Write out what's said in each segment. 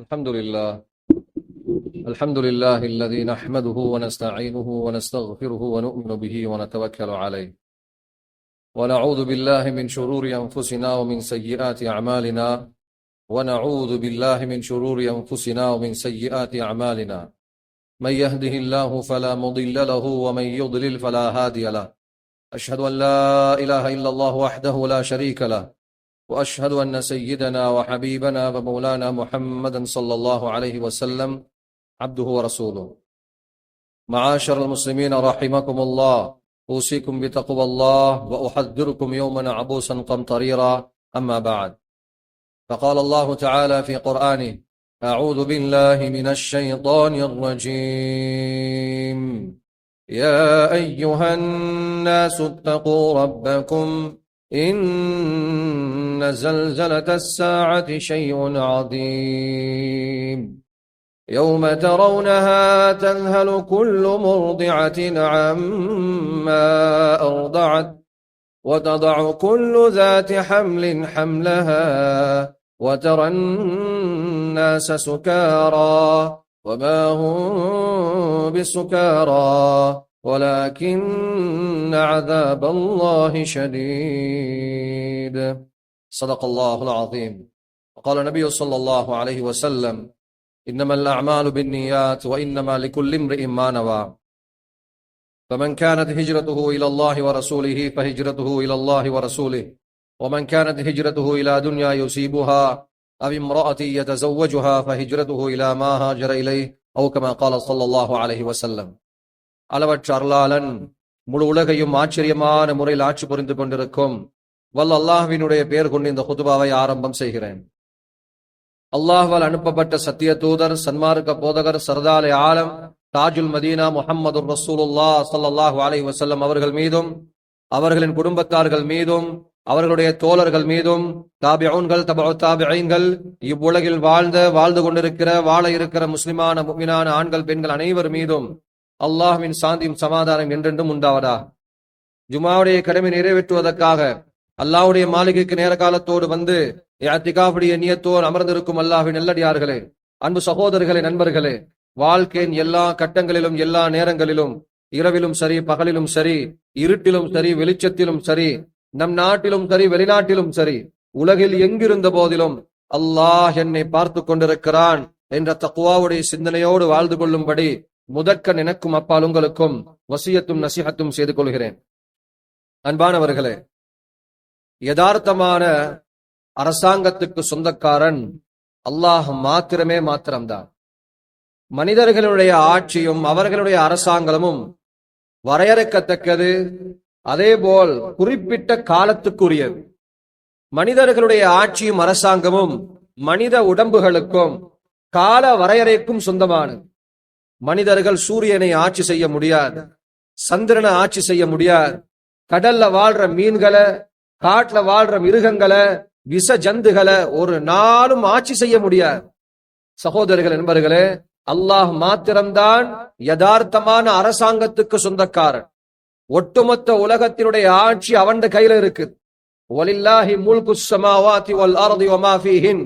الحمد لله الحمد لله الذي نحمده ونستعينه ونستغفره ونؤمن به ونتوكل عليه ونعوذ بالله من شرور أنفسنا ومن سيئات أعمالنا ونعوذ بالله من شرور أنفسنا ومن سيئات أعمالنا من يهده الله فلا مضل له ومن يضلل فلا هادي له أشهد أن لا إله إلا الله وحده لا شريك له وأشهد أن سيدنا وحبيبنا ومولانا محمدا صلى الله عليه وسلم عبده ورسوله. معاشر المسلمين رحمكم الله، أوصيكم بتقوى الله وأحذركم يوما عبوسا قمطريرا. أما بعد، فقال الله تعالى في قرآنه: أعوذ بالله من الشيطان الرجيم. يا أيها الناس اتقوا ربكم إن زلزلة الساعة شيء عظيم يوم ترونها تذهل كل مرضعة عما أرضعت وتضع كل ذات حمل حملها وترى الناس سكارى وما هم بسكارى ولكن عذاب الله شديد. صدق الله العظيم. وقال النبي صلى الله عليه وسلم: إنما الأعمال بالنيات وإنما لكل امرئ ما نوى، فمن كانت هجرته إلى الله ورسوله فهجرته إلى الله ورسوله، ومن كانت هجرته إلى دنيا يصيبها أو امرأة يتزوجها فهجرته إلى ما هاجر إليه، أو كما قال صلى الله عليه وسلم. அளவற்ற அருளாளன், முழு உலகையும் ஆச்சரியமான முறையில் ஆட்சி புரிந்து கொண்டிருக்கும் வல்ல அல்லாஹ்வினுடைய பெயர் கொண்டு இந்த குதுபாவை ஆரம்பம் செய்கிறேன். அல்லாஹ்வால் அனுப்பப்பட்ட சத்திய தூதர், சன்மார்க்க போதகர், சர்தாலே ஆலம், தாஜுல் மதீனா முஹம்மது ரசூலுல்லாஹ் ஸல்லல்லாஹு அலைஹி வஸல்லம் அவர்கள் மீதும், அவர்களின் குடும்பத்தார்கள் மீதும், அவர்களுடைய தோழர்கள் மீதும், தாபிஊன்கள், தபஉ தாபிஈன்கள், இவ்வுலகில் வாழ்ந்து கொண்டிருக்கிற, வாழ இருக்கிற முஸ்லிமான முஃமினான ஆண்கள் பெண்கள் அனைவர் மீதும் அல்லாஹ்வின் சாந்தியும் சமாதானம் என்றென்றும் உண்டாவதா. ஜுமாவுடைய கடமை நிறைவேற்றுவதற்காக அல்லாஹ்வுடைய மாளிகைக்கு நேர காலத்தோடு வந்து இஅ்திகாஃபுடைய நியத்தோடு அமர்ந்திருக்கும் அல்லாஹ்வின் நல்லடியார்களே, அன்பு சகோதரர்களே, நண்பர்களே, வாழ்க்கையின் எல்லா கட்டங்களிலும், எல்லா நேரங்களிலும், இரவிலும் சரி, பகலிலும் சரி, இருட்டிலும் சரி, வெளிச்சத்திலும் சரி, நம் நாட்டிலும் சரி, வெளிநாட்டிலும் சரி, உலகில் எங்கிருந்த போதிலும் அல்லாஹ் என்னை பார்த்து கொண்டிருக்கிறான் என்ற தக்வாவுடைய சிந்தனையோடு வாழ்ந்து கொள்ளும்படி முதற்கண் எனக்கும் அப்பால் உங்களுக்கும் வசியத்தும் நசிஹத்தும் செய்து கொள்கிறேன். அன்பானவர்களே, யதார்த்தமான அரசாங்கத்துக்கு சொந்தக்காரன் அல்லாஹ் மாத்திரம்தான். மனிதர்களுடைய ஆட்சியும் அவர்களுடைய அரசாங்கமும் வரையறுக்கத்தக்கது, அதேபோல் குறிப்பிட்ட காலத்துக்குரியது. மனிதர்களுடைய ஆட்சியும் அரசாங்கமும் மனித உடம்புகளுக்கும் கால வரையறைக்கும் சொந்தமானது. மனிதர்கள் சூரியனை ஆட்சி செய்ய முடியாது, சந்திரனை ஆட்சி செய்ய முடியாது, கடல்ல வாழ்ற மீன்களை, காட்டுல வாழ்ற மிருகங்களை, விஷ ஜந்துகளை ஒரு நாளும் ஆட்சி செய்ய முடியாது. சகோதரர்கள், நண்பர்களே, அல்லாஹ் மாத்திரம்தான் யதார்த்தமான அரசாங்கத்துக்கு சொந்தக்காரன். ஒட்டுமொத்த உலகத்தினுடைய ஆட்சி அவன் கையில இருக்கு. வலில்லாஹி முல்குஸ் ஸமாவாதி வல் அர்தி வமா ஃபீஹின்.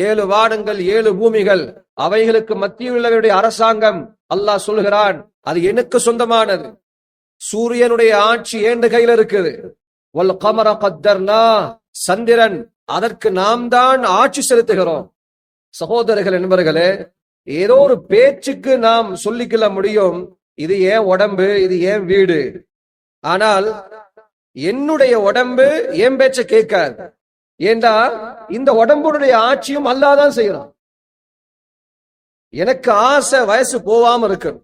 7 வானங்கள் 7 பூமிகள், அவைகளுக்கு மத்தியுள்ளவருடைய அரசாங்கம் அல்லாஹ் சொல்கிறான், அது எனக்கு சொந்தமானது. சூரியனுடைய ஆட்சி ஏண்ட கையில இருக்குது. வல் கமர கத்தர்னா, சந்திரன், அதற்கு நாம் தான் ஆட்சி செலுத்துகிறோம். சகோதரர்கள், நண்பர்களே, ஏதோ ஒரு பேச்சுக்கு நாம் சொல்லிக்கொள்ள முடியும், இது ஏன் உடம்பு, இது ஏன் வீடு. ஆனால் என்னுடைய உடம்பு ஏன் பேச்ச கேட்காது. ஏண்டா இந்த உடம்புடைய ஆட்சியும் அல்லாதான் செய்யறான். எனக்கு ஆசை வயசு போவாம இருக்கணும்.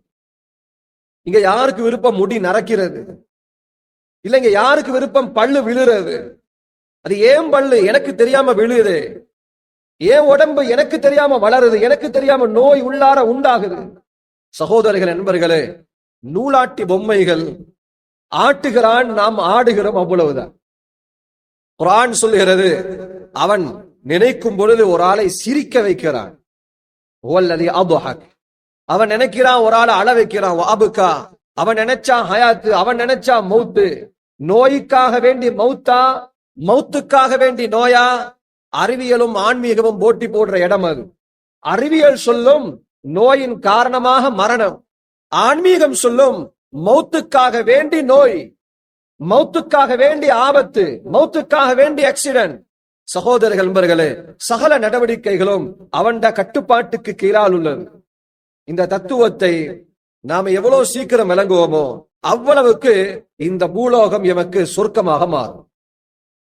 இங்க யாருக்கு விருப்பம் முடி நரைக்கிறது? இல்லைங்க, யாருக்கு விருப்பம் பல்லு விழுறது? அது ஏன் பல்லு எனக்கு தெரியாம விழுது? ஏன் உடம்பு எனக்கு தெரியாம வளருது? எனக்கு தெரியாம நோய் உள்ளார உண்டாகுது. சகோதரர்கள், நண்பர்களே, நூலாட்டி பொம்மைகள் ஆட்டுகிறான், நாம் ஆடுகிறோம், அவ்வளவுதான். குர்ஆன் சொல்லுகிறது, அவன் நினைக்கும் பொழுது ஒரு ஆளை சிரிக்க வைக்கிறான். அவன் நினைக்கிறான் ஒரு ஆளை அழ வைக்கிறான். அவன் நினைச்சா ஹயாத்து, அவன் நினைச்சா மௌத்து. நோய்க்காக வேண்டி மௌத்தா, மௌத்துக்காக வேண்டி நோயா? அறிவியலும் ஆன்மீகமும் போட்டி போடுற இடம் அது. அறிவியல் சொல்லும் நோயின் காரணமாக மரணம், ஆன்மீகம் சொல்லும் மௌத்துக்காக வேண்டி நோய், மௌத்துக்காக வேண்டி ஆபத்து, மௌத்துக்காக வேண்டி ஆக்சிடென்ட். சகோதரர்கள் நண்பர்களே, சகல நடவடிக்கைகளும் அவன் கட்டுப்பாட்டுக்கு கீழால் உள்ளது. இந்த தத்துவத்தை நாம எவ்வளவு சீக்கிரம் விளங்குவோமோ அவ்வளவுக்கு இந்த பூலோகம் எமக்கு சொர்க்கமாக மாறும்.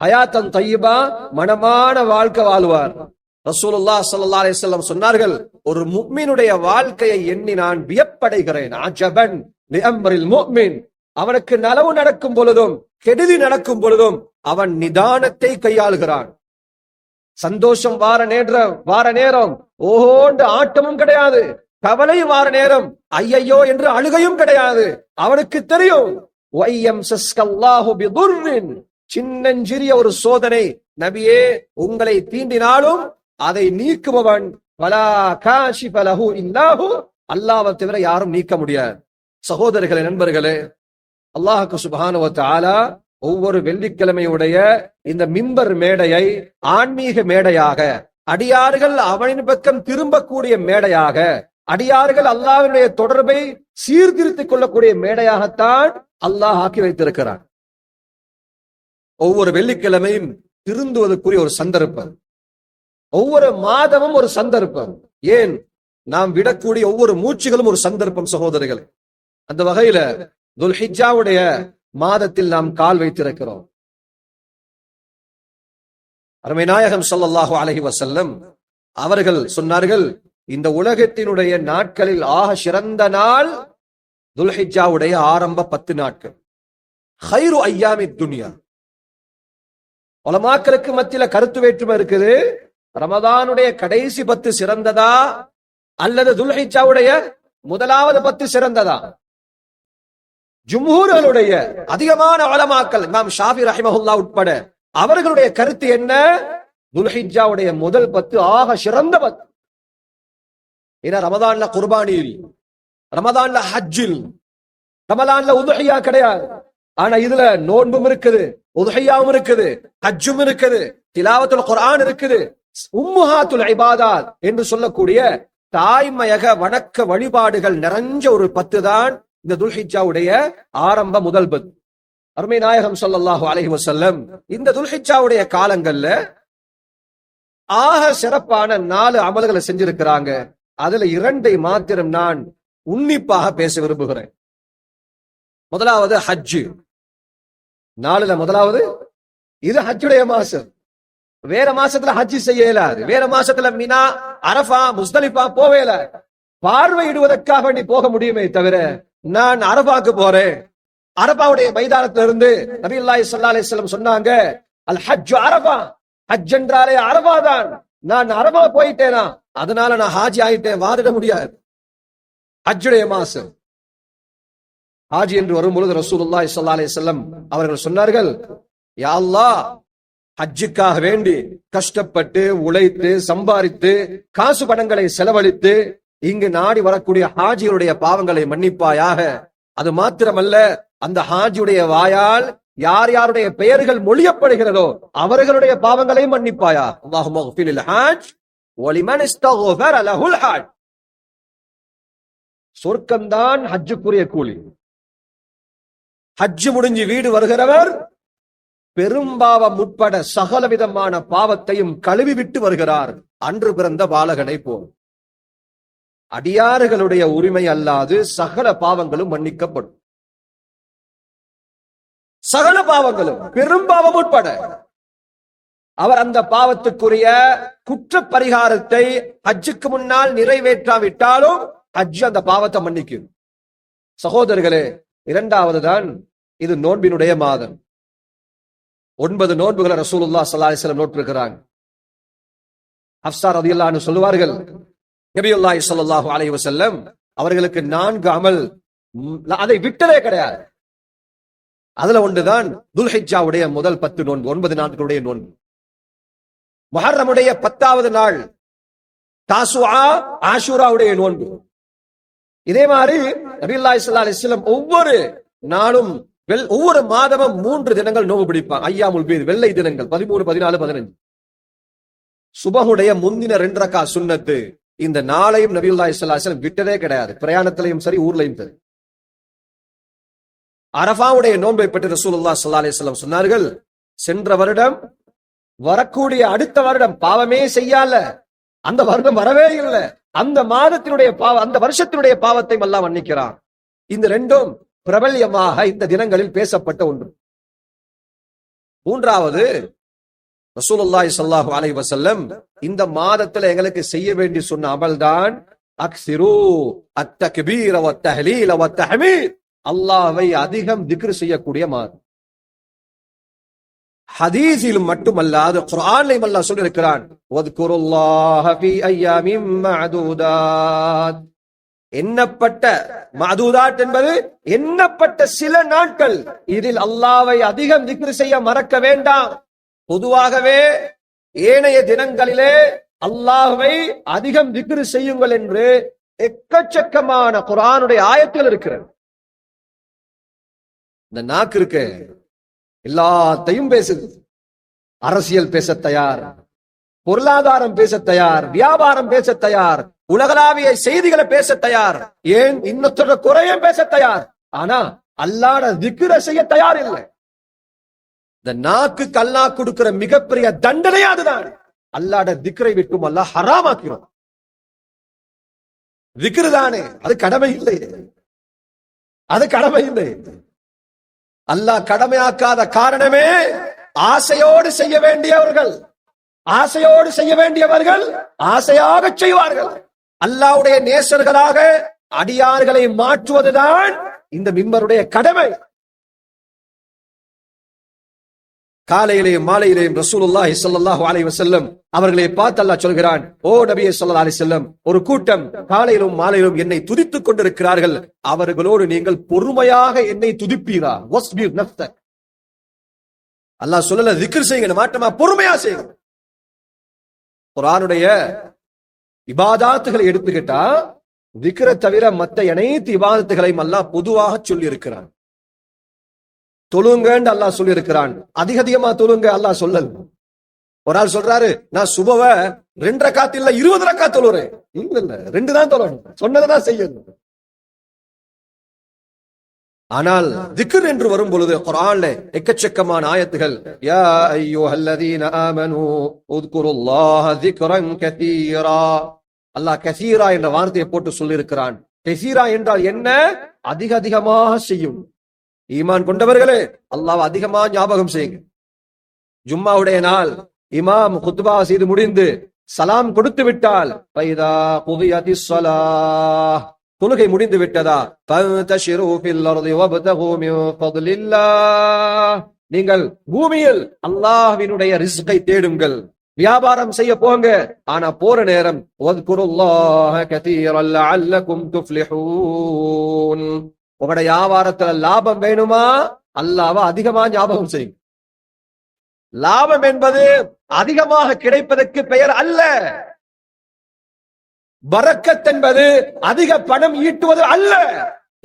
ஹயாத்தன் தையிபா, மனமான வாழ்க்கை வாழ்வார். ரசூலுல்லாஹ் ஸல்லல்லாஹு அலைஹி வஸல்லம் சொன்னார்கள், ஒரு முஃமினுடைய வாழ்க்கையை எண்ணி நான் வியப்படைகிறேன். அஜபன் லிஅம்ரில் முஃமின், அவனுக்கு நலவு நடக்கும் பொழுதும் கெடுதி நடக்கும் பொழுதும் அவன் நிதானத்தை கையாளுகிறான். சந்தோஷம் வார நேரம் ஓஹோண்டு ஆட்டமும் கிடையாது, கவலை வார நேரம் ஐயையோ என்று அழுகையும் கிடையாது. அவனுக்கு தெரியும் சின்னஞ்சிறிய ஒரு சோதனை நபியே உங்களை தீண்டினாலும் அதை நீக்குபவன் அல்லாஹ்வை தவிர யாரும் நீக்க முடியாது. சகோதரர்களே, நண்பர்களே, அல்லாஹ்வுக்கு சுப்ஹானஹு வ தஆலா ஒவ்வொரு வெள்ளிக்கிழமையுடைய இந்த மிம்பர் மேடையை ஆன்மீக மேடையாக, அடியார்கள் அவனின் பக்கம் திரும்பக்கூடிய மேடையாக, அடியார்கள் அல்லாஹ்வுடைய தொடர்பை சீர்திருத்திக் கொள்ளக்கூடிய மேடையாகத்தான் அல்லாஹ் ஆக்கி வைத்திருக்கிறான். ஒவ்வொரு வெள்ளிக்கிழமையும் திருந்துவதற்குரிய ஒரு சந்தர்ப்பம், ஒவ்வொரு மாதமும் ஒரு சந்தர்ப்பம், ஏன் நாம் விடக்கூடிய ஒவ்வொரு மூச்சுகளும் ஒரு சந்தர்ப்பம். சகோதரர்கள், அந்த வகையில துல்ஹிஜ்ஜாவுடைய மாதத்தில் நாம் கால் வைத்திருக்கிறோம். அருமை நாயகம் ஸல்லல்லாஹு அலைஹி வஸல்லம் அவர்கள் சொன்னார்கள், இந்த உலகத்தினுடைய நாட்களில் ஆக சிறந்த நாள் துல்ஹிஜ்ஜாவுடைய ஆரம்ப 10 நாட்கள். ஹைரு ஐயாமித் துன்யா. உலமாக்களுக்கு மத்தியில கருத்து வேற்றுமை இருக்குது. ரமதானுடைய கடைசி 10 சிறந்ததா அல்லது துல்ஹிஜ்ஜாவுடைய முதலாவது 10 சிறந்ததா? ஜும்ஹூர்களுடைய அதிகமான உலமாக்கள், இமாம் ஷாஃபி ரஹிமஹுல்லாஹ் உட்பட அவர்களுடைய கருத்து என்ன? துல்ஹிஜ்ஜாவுடைய முதல் 10 ஆக சிறந்த 10. ஏன்னா ரமதான்ல குர்பானியில், ரமதான்ல ஹஜ்ஜில், ரமதான்ல உதுஹியா கிடையாது. ஆனா இதுல நோன்பும் இருக்குது, உதுஹியாவும் இருக்குது, ஹஜ்ஜும் இருக்குது, திலாவத்துல் குர்ஆன் இருக்குது, உம்முஹாத்துல் இபாதாத் என்று சொல்லக்கூடிய தாய்மயக வணக்க வழிபாடுகள் நிறைஞ்ச ஒரு 10 தான் இந்த துல்ஹிஜ்ஜாவுடைய ஆரம்ப முதல் 10. அருமை நாயகம் ஸல்லல்லாஹு அலைஹி வஸல்லம் இந்த துல்ஹிஜ்ஜாவுடைய காலங்கள்ல ஆக சிறப்பான 4 அமல்களை செஞ்சிருக்கிறாங்க. அதுல 2 மாத்திரம் நான் உன்னிப்பாக பேச விரும்புகிறேன். முதலாவது ஹஜ்ஜு. 4ல முதலாவது இது ஹஜ்ஜுடைய மாசம். வேற மாசத்துல ஹஜ்ஜி செய்ய இயலாது. வேற மாசத்துல மினா, அரஃபா, முஸ்தலிஃபா போவேல. பார்வையிடுவதற்காக வேண்டி போக முடியுமே தவிர, நான் அரபாக்கு போறேன், அரபாவுடைய மைதானத்துல இருந்து நபியுல்லாஹி ஸல்லல்லாஹு அலைஹி வஸல்லம் சொன்னாங்க, அல் ஹஜ்ஜு அரபா, ஹஜ் என்றாலே அரபா தான். நான் அரபா போயிட்டேனா அதனால நான் ஹாஜி ஆயிட்டேன் வாதிட முடியாது. ஹஜ்ஜுடைய மாசம். ஹாஜி என்று வரும்பொழுது ரசூலுல்லாஹி ஸல்லல்லாஹு அலைஹி வஸல்லம் அவர்கள் சொன்னார்கள், யா அல்லாஹ், ஹஜ்ஜுக்காக வேண்டி கஷ்டப்பட்டு உழைத்து சம்பாதித்து காசு பணங்களை செலவழித்து இங்கு நாடி வரக்கூடிய ஹாஜிகளுடைய பாவங்களை மன்னிப்பாயாக. அது மாத்திரமல்ல, அந்த ஹாஜியுடைய வாயால் யார் யாருடைய பெயர்கள் மொழியப்படுகிறதோ அவர்களுடைய பாவங்களை மன்னிப்பாயா. அல்லாஹும்ம ஃபில் லில் ஹாஜ் வ லிமன் இஸ்தக்ஃபர லஹுல் ஹாஜ். சொர்க்கம்தான் ஹஜ்ஜுக்குரிய கூலி. ஹஜ் முடிஞ்சு வீடு வருகிறவர் பெரும்பாவம் உட்பட சகல விதமான பாவத்தையும் கழுவி விட்டு வருகிறார். அன்று பிறந்த பாலகனை போல். அடியாறுகளுடைய உரிமை அல்லாது சகல பாவங்களும் மன்னிக்கப்படும். சகல பாவங்களும் பெரும்பாவம் உட்பட. அவர் அந்த பாவத்துக்குரிய குற்ற பரிகாரத்தை ஹஜ்ஜுக்கு முன்னால் நிறைவேற்றாவிட்டாலும் ஹஜ் அந்த பாவத்தை மன்னிக்கும். சகோதரர்களே, 2வது தான் இது நோன்பினுடைய மாதம். 9 நோன்புகளை ரசூலுல்லாஹ் ஸல்லல்லாஹு அலைஹி வஸல்லம் நோட்டிருக்கிறாங்க. ஹஃப்ஸா ரலியல்லாஹு அன்ஹா சொல்லுவார்கள், நபியுல்லாஹி ஸல்லல்லாஹு அலைஹி வஸல்லம் அவர்களுக்கு 4 அமல் அதை விட்டதே கிடையாது. அதுல ஒன்றுதான் துல்ஹிஜ்ஜாவுடைய முதல் 10 நோன்பு, 9 நாட்களுடைய நோன்பு. முஹர்ரமுடைய 10வது நாள் தாசுஆ, ஆஷூராவுடைய நோன்பு. இதே மாதிரி நபியுல்லாஹி ஸல்லல்லாஹு அலைஹி வஸல்லம் ஒவ்வொரு நாளும் ஒவ்வொரு மாதமும் 3 தினங்கள் நோன்பு பிடிப்பாங்க. ஐயாமுல் பீத், வெள்ளை தினங்கள் 13, 14, 15. சுபஹுடைய முந்தின 2 ரக்கா சுன்னத்து, இந்த நாளையும் நபியுல்லாஹி ஸல்லல்லாஹு அலைஹி வஸல்லம் விட்டதே கிடையாது. பிரயாணத்திலையும் சரி, ஊர்லயும் சரி. அரஃபாவுடைய நோன்பை பற்றி ரசூலுல்லாஹி ஸல்லல்லாஹு அலைஹி வஸல்லம் சொன்னார்கள், சென்ற வருடம் வரக்கூடிய அடுத்த வருடம் பாவமே செய்யால, அந்த வருடம் வரவே இல்லை, அந்த மாதத்தினுடைய பாவம், அந்த வருஷத்தினுடைய பாவத்தை அல்லாஹ் மன்னிக்கிறான். இந்த ரெண்டும் பிரபல்யமாக இந்த தினங்களில் பேசப்பட்ட ஒன்று. மூன்றாவது, ரசூலுல்லாஹி ஸல்லல்லாஹு அலைஹி வஸல்லம் இந்த மாதத்துல எங்களுக்கு செய்ய வேண்டி சொன்ன அமல்தான் அக்ஸிரு அத்தக்பீர வத்தஹ்லீல வத்தஹ்மீத், அல்லாஹ்வை அதிகம் திக்ர் செய்யக்கூடிய மாதம். ஹதீஸிலும் மட்டுமல்லாது குர்ஆனிலும் அல்லாஹ் சொல்லியிருக்கிறான், வத்குருல்லாஹ ஃபீ அய்யாமின் மஅதூதாத், எண்ணப்பட்ட மஅதூதாத் என்பது எண்ணப்பட்ட சில நாட்கள், இதில் அல்லாஹ்வை அதிகம் திக்ர் செய்ய மறக்க வேண்டாம். பொதுவாகவே ஏனைய தினங்களிலே அல்லாஹ்வை அதிகம் திக்ர் செய்யுங்கள் என்று எக்கச்சக்கமான குர்ஆனுடைய ஆயத்துகள் இருக்கிறது. இந்த நாக்கு இருக்கு, எல்லாத்தையும் பேசுது. அரசியல் பேச தயார், பொருளாதாரம் பேச தயார், வியாபாரம் பேச தயார், உலகளாவிய செய்திகளை பேச தயார், ஏன் இன்னொருத்தர குறையும் பேச தயார். ஆனா அல்லாஹ்ட திக்ர செய்ய தயார் இல்லை. இந்த நாக்கு அல்லாஹ் கொடுக்கிற மிகப்பெரிய தண்டனை அதுதான். அல்லாஹ்ட திக்ரை விட்டும் அல்லாஹ் ஹராமாக்கிறோம். திக்ர் தானே, அது கடமை இல்லை, அது கடமை இல்லை. அல்லாஹ் கடமையாக்காத காரணமே ஆசையோடு செய்ய வேண்டியவர்கள், ஆசையோடு செய்ய வேண்டியவர்கள் ஆசையாக செய்வார்கள். அல்லாஹ்வுடைய நேசர்களாக அடியார்களை மாற்றுவதுதான் இந்த மிம்பருடைய கடமை. காலையிலேயும் மாலையிலேயும் ரசூலுல்லாஹி ஸல்லல்லாஹு அலைஹி வஸல்லம் அவர்களை பார்த்து அல்லாஹ் சொல்கிறான், ஓ நபியே ஸல்லல்லாஹு அலைஹி வஸல்லம், ஒரு கூட்டம் காலையிலும் மாலையிலும் என்னை துதித்துக் கொண்டிருக்கிறார்கள், அவர்களோடு நீங்கள் பொறுமையாக என்னை துதிப்பீரா? வஸ்பிர் நஃப்ஸக். அல்லாஹ் சொல்லல திக்ர் செய்யுங்க, மாற்றமா பொறுமையா செய்யுங்க. குர்ஆனுடைய இபாதத்துகளை எடுத்துக்கிட்டா திக்ரை தவிர மற்ற அனைத்து இபாதத்துகளையும் அல்லாஹ் பொதுவாக சொல்லி இருக்கிறான். தொழுங்கன்னு அல்லாஹ் சொல்லி இருக்கிறான், அதிகமா தொழுங்க அல்லாஹ் சொல்லல. ஒரு ஆள் சொல்றாரு, நான் சுபவ 2 ரக்காத் இல்ல 20 ரக்காத் தொழுறேன். இல்ல 2 தான் தொழணும், சொன்னதான் செய்யணும். ஆனால் திக்ர் என்று வரும் பொழுது குர்ஆன்ல எக்கச்சக்கமான ஆயத்துகள், யா அய்யுஹல்லதீன ஆமனூ உத்குருல்லாஹ திக்ரன் கதீரா. அல்லாஹ் கசீரா என்ற வார்த்தையை போட்டு சொல்லி இருக்கிறான். கசீரா என்றால் என்ன? அதிகமாக செய்யும். ஈமான் கொண்டவர்களே, அல்லாஹ் அதிகமா ஞாபகம் செய்யுங்க. ஜும்மாவுடைய நாள் இமாம் குத்பா செய்து முடிந்து சலாம் கொடுத்து விட்டால், ஃபைதா குதியத்திஸ் ஸலாஹ், தொழுகை முடிந்து விட்டதா, ஃபன்தஷிரு ஃபில் அர்தி வப்தகு மின் ஃபضலில்லாஹ், நீங்கள் பூமியில் அல்லாஹ்வினுடைய ரிஸ்கை தேடுங்கள், வியாபாரம் செய்ய போங்க. ஆனா போற நேரம் வத்குருல்லாஹ கதீரன் லஅல்லகும் துஃப்லிஹூன், உங்களுடைய வியாபாரத்துல லாபம் வேணுமா? அல்லாஹ்வை அதிகமா ஞாபகம் செய்யுங்க. லாபம் என்பது அதிகமாக கிடைப்பதற்கு பெயர் அல்ல. பரக்கத் என்பது அதிக பணம் ஈட்டுவது அல்ல.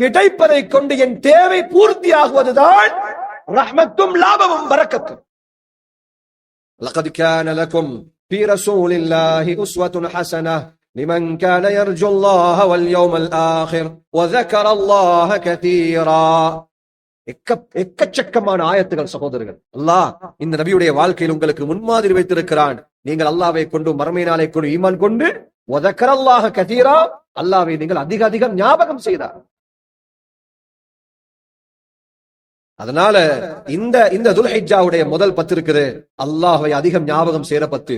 கிடைப்பதை கொண்டு என் தேவை பூர்த்தியாகுவதுதான் ரஹ்மத்தும் லாபமும் பரக்கத்தும். லகத் கான லகும் ஃபீ ரசூலில்லாஹி உஸ்வத்துன் ஹஸனஹ் லிமன் கான யர்ஜுல்லாஹ வல் யௌமல் ஆகிர் வ ذكرல்லாஹ கதீரா. எக்கச்சக்கமான ஆயத்துகள் சகோதரர்கள். அல்லாஹ் இந்த நபியுடைய வாழ்க்கையில் உங்களுக்கு முன்மாதிரி வைத்திருக்கிறான். நீங்கள் அல்லாஹ்வை கொண்டு மறுமை நாளை கொண்டு ஈமான் கொண்டு வ ذكرல்லாஹ கதீரா, அல்லாஹ்வை நீங்கள் அதிகம் ஞாபகம் செய்தார். அதனால இந்த துல்ஹிஜ்ஜாவுடைய முதல் 10 இருக்குது, அல்லாஹ்வை அதிகம் ஞாபகம் செய்யற 10.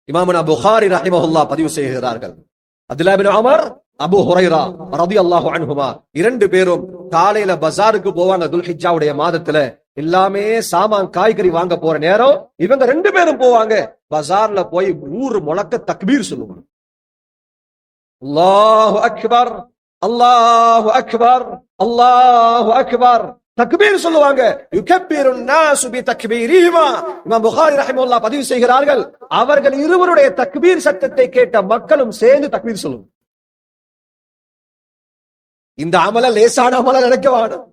இமாமுனா புகாரி ரஹிமஹுல்லாஹ் பதிவு செய்கிறார்கள், அப்துல்லாஹ் இப்னு உமர், அபூ ஹுரைரா ரலியல்லாஹு அன்ஹுமா 2 பேரும் காலையில பஜாருக்கு போவாங்க. துல்ஹிஜ்ஜாவுடைய மாதத்துல எல்லாமே சாமான் காய்கறி வாங்க போற நேரம் இவங்க 2 பேரும் போவாங்க. பஜார்ல போய் ஊர் முழக்க தக்பீர் சொல்லுவாங்க. அல்லாஹு அக்பர், அல்லாஹு அக்பர், அல்லாஹு அக்பர், தக்பீர் சொல்லுவாங்க. யுகப்பிருன் நாசு பி தக்பீரிஹிமா. இமாம் புகாரி ரஹிமஹுல்லாஹ் பதிவு செய்கிறார்கள், அவர்கள் இருவருடைய தக்பீர் சத்தத்தை கேட்ட மக்களும் சேர்ந்து தக்பீர் சொல்லுவாங்க. இந்த அமல லேசான அமல நினைக்க வேணும்.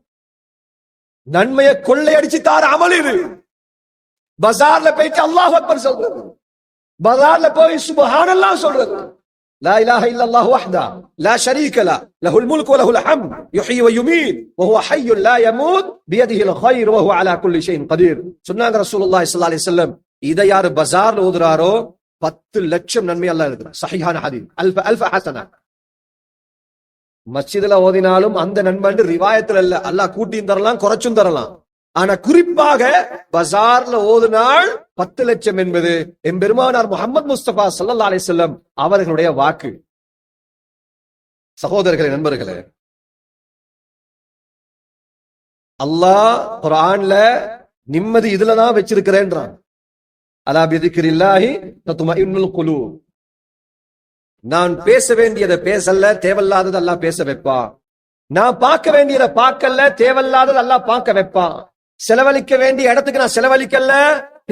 நன்மையை கொள்ளையடிச்சு தார அமல் இது. பஜார்ல போயிட்டு அல்லாஹ் அக்பர் சொல்றது, பஜார்ல போய் சுப்ஹானல்லாஹ் சொல்றது, லா இலாஹ இல்லல்லாஹு வஹ்தா லா ஷரீக லஹு லஹுல் முல்கு வ லஹுல் ஹம்த் யுஹ்யி வ யுமீத் வ ஹுவ ஹய்யுன் லா யமூத் பியதிஹில் கைர் வ ஹுவ அலா குல்லி ஷைஇன் கதீர். சொன்னாங்க ரசூலுல்லாஹி ஸல்லல்லாஹு அலைஹி வஸல்லம், இதை யார் பஜார்ல ஓதுறாரோ 10 லட்சம் நன்மை அல்லாஹ் எழுதுறான். ஸஹீஹான ஹதீஸ். அல்ஃப ஹஸனா. மஸ்ஜிதுல ஓதினாலும் அந்த நன்மை ரிவாயத்துல இல்ல, அல்லாஹ் கூட்டியும் தரலாம் குறைச்சும் தரலாம். ஆனா குறிப்பாக பஜார்ல ஓதுனால் 10 லட்சம் என்பது எம்பெருமானார் முஹம்மது முஸ்தபா ஸல்லல்லாஹு அலைஹி வஸல்லம் அவர்களுடைய வாக்கு. சகோதரர்களே, நண்பர்களே, அல்லாஹ் குர்ஆன்ல நிம்மதி இதுலதான் வச்சிருக்கிறேன்றான். அலா பிதிக்ரில்லாஹி தத்மஇன்னுல் குலூப். நான் பேச வேண்டியதை பேசல, தேவையில்லாதது அல்லாஹ் பேச வைப்பான். நான் பார்க்க வேண்டியதை பார்க்கல, தேவையில்லாதது அல்லாஹ் பார்க்க வைப்பான். செலவழிக்க வேண்டிய இடத்துக்கு நான் செலவழிக்கல,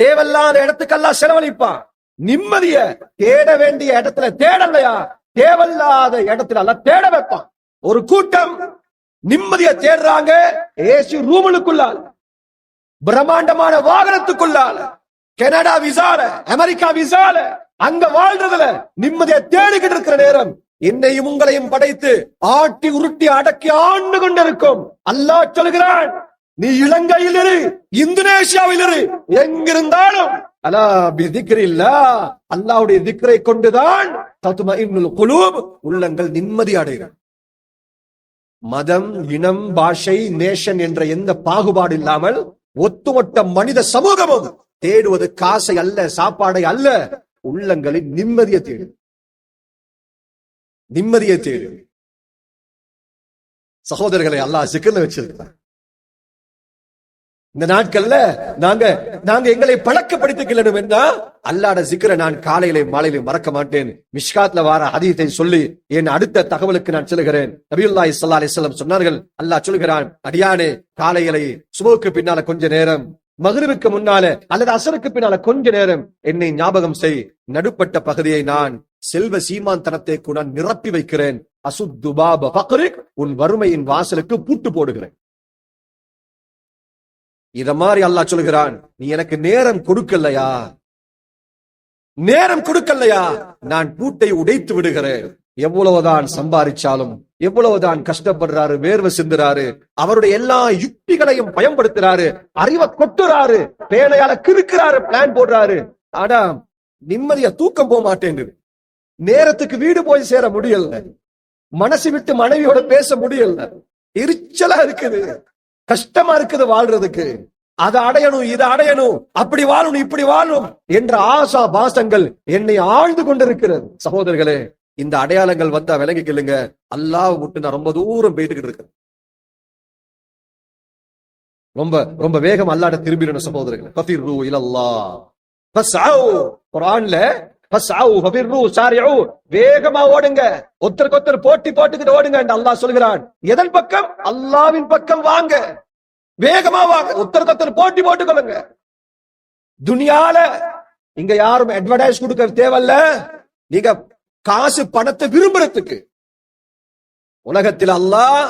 தேவையில்லாத இடத்துக்கெல்லாம் செலவழிப்பான். நிம்மதிய தேட வேண்டிய இடத்துல தேடலையா, தேவையில்லாத இடத்துல எல்லாம் தேட வைப்பான். ஒரு கூட்டம் நிம்மதியை தேடுறாங்க ஏசி ரூமுக்குள்ளால, பிரம்மாண்டமான வாகனத்துக்குள்ளால, கனடா விசால, அமெரிக்கா விசால, அங்க வாழ்றதுல நிம்மதியை தேடிக்கிட்டு இருக்கிற நேரம் என்னையும் உங்களையும் படைத்து ஆட்டி உருட்டி அடக்கி ஆண்டு கொண்டிருக்கும் அல்லாஹ் சொல்கிறான், நீ இலங்கையில் இரு, இந்தோனேஷியாவில் இரு, எங்கிருந்தாலும் அலா பிதிக்ரில்லாஹ், அல்லாஹ்வுடைய திக்ரை கொண்டுதான் தத்மஇன்னுல் குலூப், உள்ளங்கள் நிம்மதி அடையும். மதம், இனம், பாஷை, நேஷன் என்ற எந்த பாகுபாடு இல்லாமல் ஒட்டுமொத்த மனித சமூகமும் தேடுவது காசை அல்ல, சாப்பாடை அல்ல, உள்ளங்களின் நிம்மதியை தேடு, நிம்மதியை தேடு. சகோதரர்களை, அல்லாஹ் சிக்கல்ல வச்சிருக்கிறார். இந்த நாட்கள்ல நாங்க எங்களை பழக்கப்படுத்திக்கணும் என்றா அல்லாஹ்வுடைய சிக்ரை நான் காலையிலே மாலையிலே மறக்க மாட்டேன். மிஷ்காத்ல வார ஹதீஸை சொல்லி என் அடுத்த தகவலுக்கு நான் சொல்லுகிறேன். நபியுல்லாஹி ஸல்லல்லாஹு அலைஹி வஸல்லம் சொன்னார்கள், அல்லாஹ் சொல்கிறான், அடியானே, காலையிலே சுபுக்கு பின்னால கொஞ்ச நேரம், மக்ரிபுக்கு முன்னால அல்லது அசருக்கு பின்னால கொஞ்ச நேரம் என்னை ஞாபகம் செய். நடுப்பட்ட பகுதியை நான் செல்வ சீமாந்தனத்தை கூட நிரப்பி வைக்கிறேன். அசுத்துபாப ஃபக்ரிக், உன் வறுமையின் வாசலுக்கு பூட்டு போடுகிறேன். இத மாதிரி அல்லாஹ் சொல்கிறான், நீ எனக்கு நேரம் கொடுக்கலையா, நேரம் கொடுக்கலையா, நான் பூட்டை உடைத்து விடுகிறேன். எவ்வளவுதான் சம்பாதிச்சாலும், எவ்வளவுதான் கஷ்டப்படுறாரு, வேர்வை சிந்துறாரு, அவருடைய எல்லா யுக்திகளையும் பயன்படுத்துறாரு, அறிவை கொட்டுறாரு, பேனையால கிறுக்கிறாரு, பிளான் போடுறாரு. ஆனா நிம்மதியா தூக்கம் போக மாட்டேங்குது. நேரத்துக்கு வீடு போய் சேர முடியல, மனசு விட்டு மனைவியோட பேச முடியல, எரிச்சலா இருக்குது, கஷ்டமா இருக்குது வாழ்றதுக்கு. அதை அடையணும், இதை அடையணும், அப்படி வாழணும், இப்படி வாழணும் என்ற ஆசா பாசங்கள் என்னை ஆழ்ந்து கொண்டிருக்கிறது. சகோதரர்களே, இந்த அடையாளங்கள் வந்தா விளங்கிக்கலுங்க, அல்லாஹ் விட்டு நான் ரொம்ப தூரம் போயிட்டு இருக்கேன். ரொம்ப ரொம்ப வேகம் அல்லாஹ்ட்ட திரும்பிடணும் சகோதரர்களே. ஃபஃபிர்ரு இலல்லாஹ் ஃபஸ்அவு, குர்ஆன்ல ஃபஸ்அவு ஃபஃபிர்ரு சாரிஉ, வேகமா ஓடுங்க, ஒருத்தருக்கு போட்டி போட்டுக்கிட்டு ஓடுங்க என்று அல்லாஹ் சொல்கிறான். எதன் பக்கம்? அல்லாஹ்வின் பக்கம் வாங்க, வேகமா வாங்க, ஒருத்தருக்கு போட்டி போட்டுக்கொள்ளுங்க. துனியால இங்க யாரும் அட்வர்டைஸ் கொடுக்க தேவையில்ல. நீங்க காசு பணத்தை விரும்புறதுக்கு உலகத்தில் அல்லாஹ்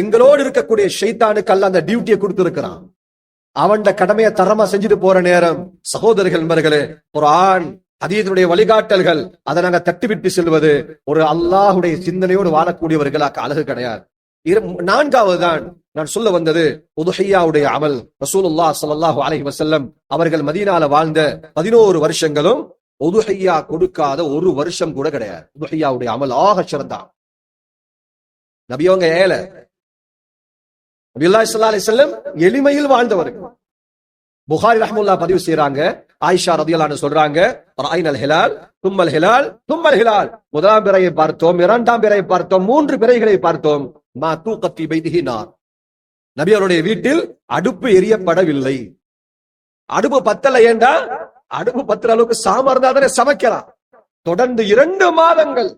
எங்களோடு இருக்கக்கூடிய ஷைத்தானுக்கு அல்லாஹ் அந்த டியூட்டியை கொடுத்திருக்கிறான். அவன் கடமையை தரமா செஞ்சுட்டு போற நேரம், சகோதரர்கள் நண்பர்களே, குர்ஆன் ஹதீஸுடைய வழிகாட்டல்கள் அதை நாங்க தட்டிவிட்டு செல்வது ஒரு அல்லாஹ்வுடைய சிந்தனையோடு வாழக்கூடியவர்களாக அழகு கிடையாது. நான்காவது தான் நான் சொல்ல வந்தது உதுஹிய்யாவுடைய அமல். ரசூலுல்லாஹ் ஸல்லல்லாஹு அலைஹி வஸல்லம் அவர்கள் மதீனால வாழ்ந்த 11 வருஷங்களும் உதுஹிய்யா கொடுக்காத ஒரு வருஷம் கூட கிடையாது. உதுஹிய்யாவுடைய அமல் ஆக சிறந்தா. நபியவங்க ஏழை, நபியுல்லாஹி ஸல்லல்லாஹு அலைஹி வஸல்லம் எளிமையில் வாழ்ந்தவர்கள். புகாரி ரஹ்மத்துல்லாஹ் பதிவு செய்றாங்க, ஆயிஷா ரலியல்லாஹு அன்ஹா சொல்றாங்க, ரஅய்னல் ஹிலால் தும்மல் ஹிலால் தும்மல் ஹிலால், முதலாம் பிறையை பார்த்தோம், இரண்டாம் பிறையை பார்த்தோம், 3 பிறைகளை பார்த்தோம். மா தூகத்தி பைதிஹி நார், நபி அவருடைய வீட்டில் அடுப்பு எரியப்படவில்லை. அடுப்பு பத்தல, ஏண்டா அடுப்பு பத்துற அளவுக்கு சாமர்ந்தா தானே சமைக்கலாம். தொடர்ந்து 2 மாதங்கள்